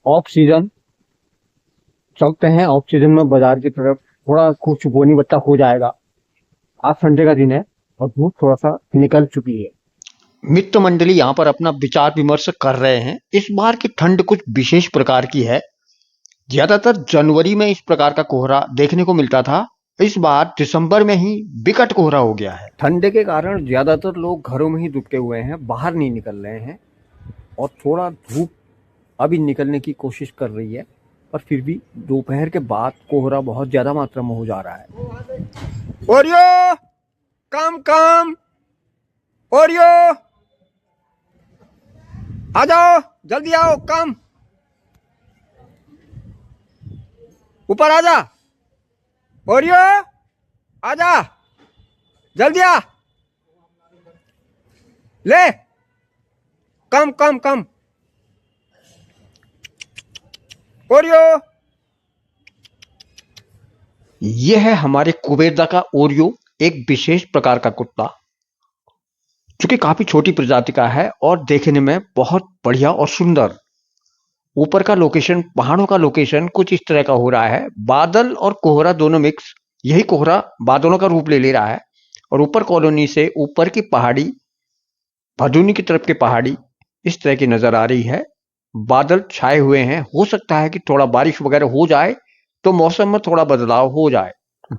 Off season चलते हैं। Off season में बाजार की तरफ थोड़ा कुछ बोनी बट्टा हो जाएगा। आज संडे का दिन है और धूप थोड़ा सा निकल चुकी है। मित्र मंडली यहाँ पर अपना विचार विमर्श कर रहे हैं। इस बार की ठंड कुछ विशेष प्रकार की है। ज्यादातर जनवरी में इस प्रकार का कोहरा देखने को मिलता था। इस बार दिसंबर में ही विकट कोहरा हो गया है। ठंडे के कारण ज्यादातर लोग घरों में ही दुबके हुए हैं, बाहर नहीं निकल रहे हैं और थोड़ा धूप अभी निकलने की कोशिश कर रही है, पर फिर भी दोपहर के बाद कोहरा बहुत ज्यादा मात्रा में हो जा रहा है। ओरियो, कम कम, ओरियो, आ जाओ, जल्दी आओ, कम, ऊपर आ जा, ओरियो, आ जा, जल्दी आ, ले, कम कम कम, ओरियो। यह है हमारे कुबेरदा का ओरियो, एक विशेष प्रकार का कुत्ता जो कि काफी छोटी प्रजाति का है और देखने में बहुत बढ़िया और सुंदर। ऊपर का लोकेशन, पहाड़ों का लोकेशन कुछ इस तरह का हो रहा है। बादल और कोहरा दोनों मिक्स, यही कोहरा बादलों का रूप ले ले रहा है और ऊपर कॉलोनी से ऊपर की पहाड़ी, भदुनी की तरफ की पहाड़ी इस तरह की नजर आ रही है। बादल छाए हुए हैं, हो सकता है कि थोड़ा बारिश वगैरह हो जाए तो मौसम में थोड़ा बदलाव हो जाए।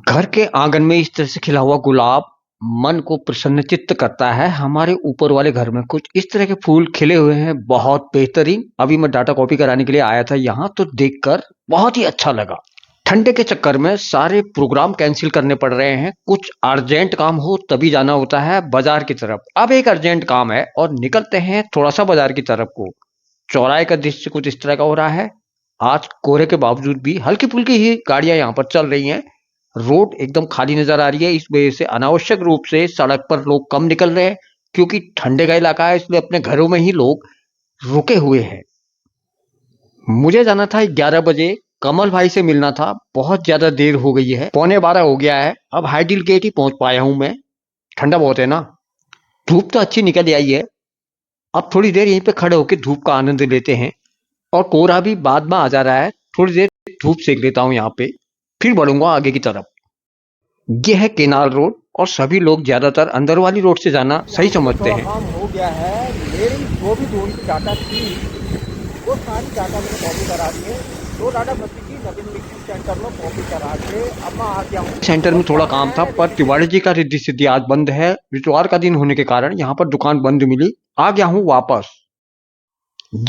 घर के आंगन में इस तरह से खिला हुआ गुलाब मन को प्रसन्नचित्त करता है। हमारे ऊपर वाले घर में कुछ इस तरह के फूल खिले हुए हैं, बहुत बेहतरीन। अभी मैं डाटा कॉपी कराने के लिए आया था यहाँ, तो देखकर बहुत ही अच्छा लगा। ठंडे के चक्कर में सारे प्रोग्राम कैंसिल करने पड़ रहे हैं। कुछ अर्जेंट काम हो तभी जाना होता है बाजार की तरफ। अब एक अर्जेंट काम है और निकलते हैं थोड़ा सा बाजार की तरफ को। चौराहे का दृश्य कुछ इस तरह का हो रहा है। आज कोहरे के बावजूद भी हल्की फुल्की ही गाड़ियां यहाँ पर चल रही हैं। रोड एकदम खाली नजर आ रही है। इस वजह से अनावश्यक रूप से सड़क पर लोग कम निकल रहे हैं, क्योंकि ठंडे का इलाका है, इसलिए अपने घरों में ही लोग रुके हुए हैं। मुझे जाना था 11 बजे, कमल भाई से मिलना था। बहुत ज्यादा देर हो गई है, 11:15 हो गया है। अब हाइडिल गेट ही पहुंच पाया हूं मैं। ठंडा बहुत है ना। धूप तो अच्छी निकल आई है। अब थोड़ी देर यहीं पे खड़े होकर धूप का आनंद लेते हैं और कोहरा भी बाद में आ जा रहा है। थोड़ी देर धूप सेक लेता हूं यहाँ पे, फिर बढ़ूंगा आगे की तरफ। यह है केनाल रोड और सभी लोग ज्यादातर अंदर वाली रोड से जाना सही समझते थोड़ा हैं। काम हो गया है। मेरी जो भी ड्रोन की डाटा थी वो सारी डाटा मैंने कॉपी करा दी है। दो डाटा बची थी, नवीन मिक्सिंग सेंटर में कॉपी करा के अब मैं आ गया हूँ। सेंटर में और थोड़ा क्या काम था, है, पर तिवाड़ी जी का रिद्धि सिद्धि आज बंद है। इतवार का दिन होने के कारण यहाँ पर दुकान बंद मिली। आ गया हूँ वापस।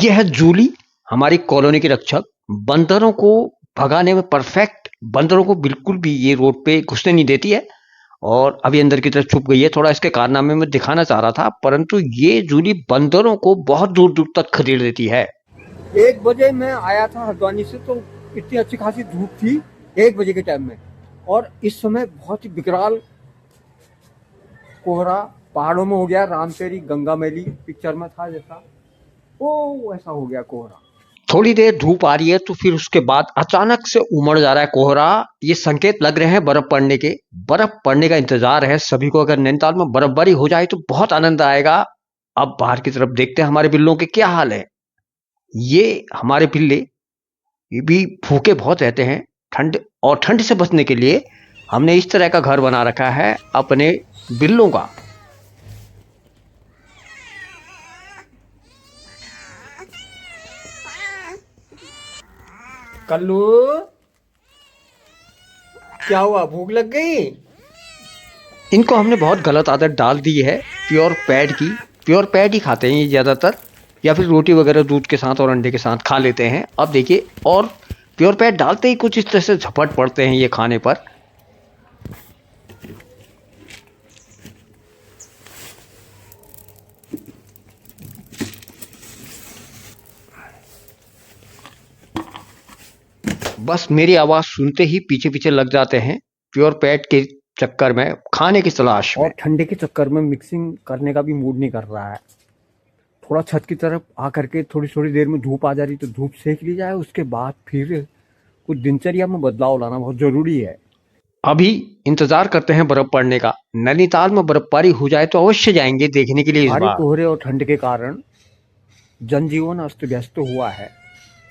यह है जूली, हमारी कॉलोनी की रक्षक। बंदरों को भगाने में परफेक्ट। बंदरों को बिल्कुल भी ये रोड पे घुसने नहीं देती है और अभी अंदर की तरफ छुप गई है। थोड़ा इसके कारनामे में दिखाना चाह रहा था, परंतु ये जूली बंदरों को बहुत दूर दूर तक खदेड़ देती है। 1 बजे मैं आया था हल्द्वानी से, तो इतनी अच्छी खासी धूप थी 1 बजे के टाइम में, और इस समय बहुत ही विकराल कोहरा पहाड़ों में हो गया। राम तेरी गंगा मैली पिक्चर में था जैसा, वो ऐसा हो गया कोहरा। थोड़ी देर धूप आ रही है तो फिर उसके बाद अचानक से उमड़ जा रहा है कोहरा। ये संकेत लग रहे हैं बर्फ पड़ने के। बर्फ पड़ने का इंतजार है सभी को। अगर नैनीताल में बर्फबारी हो जाए तो बहुत आनंद आएगा। अब बाहर की तरफ देखते हैं हमारे बिल्लों के क्या हाल है। ये हमारे बिल्ले, ये भी भूखे बहुत रहते हैं। ठंड और ठंड से बचने के लिए हमने इस तरह का घर बना रखा है अपने बिल्लों का। कल्लू, क्या हुआ, भूख लग गई? इनको हमने बहुत गलत आदत डाल दी है प्योर पैड की। प्योर पैड ही खाते हैं ये ज्यादातर, या फिर रोटी वगैरह दूध के साथ और अंडे के साथ खा लेते हैं। अब देखिए, और प्योर पैड डालते ही कुछ इस तरह से झपट पड़ते हैं ये खाने पर। बस मेरी आवाज सुनते ही पीछे पीछे लग जाते हैं, प्योर पैड के चक्कर में, खाने की तलाश में। और ठंडे के चक्कर में मिक्सिंग करने का भी मूड नहीं कर रहा है। थोड़ा छत की तरफ आकर के थोड़ी थोड़ी देर में धूप आ जा रही तो धूप सेक ली जाए, उसके बाद फिर कुछ दिनचर्या में बदलाव लाना बहुत जरूरी है। अभी इंतजार करते हैं बर्फ पड़ने का। नैनीताल में बर्फबारी हो जाए तो अवश्य जाएंगे देखने के लिए इस भारी बार। कोहरे और ठंड के कारण जनजीवन अस्त व्यस्त हुआ है।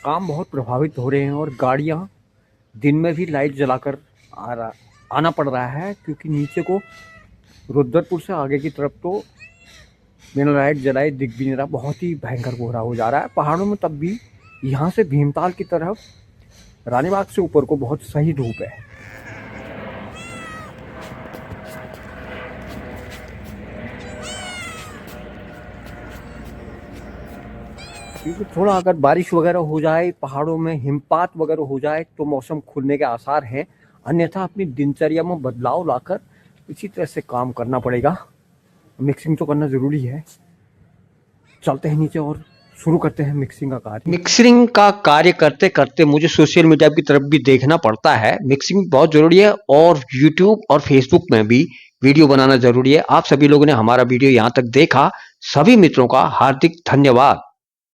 काम बहुत प्रभावित हो रहे हैं और गाड़ियाँ दिन में भी लाइट जलाकर आना पड़ रहा है, क्योंकि नीचे को रुद्रपुर से आगे की तरफ तो बिना लाइट जलाए दिख भी नहीं रहा। बहुत ही भयंकर कोहरा हो जा रहा है पहाड़ों में। तब भी यहाँ से भीमताल की तरफ रानीबाग से ऊपर को बहुत सही धूप है। क्योंकि थोड़ा अगर बारिश वगैरह हो जाए, पहाड़ों में हिमपात वगैरह हो जाए तो मौसम खुलने के आसार हैं। अन्यथा अपनी दिनचर्या में बदलाव लाकर इसी तरह से काम करना पड़ेगा। मिक्सिंग तो करना ज़रूरी है। चलते हैं नीचे और शुरू करते हैं मिक्सिंग का कार्य। मिक्सिंग का कार्य करते करते मुझे सोशल मीडिया की तरफ भी देखना पड़ता है। मिक्सिंग बहुत जरूरी है और यूट्यूब और फेसबुक में भी वीडियो बनाना जरूरी है। आप सभी लोगों ने हमारा वीडियो यहाँ तक देखा, सभी मित्रों का हार्दिक धन्यवाद।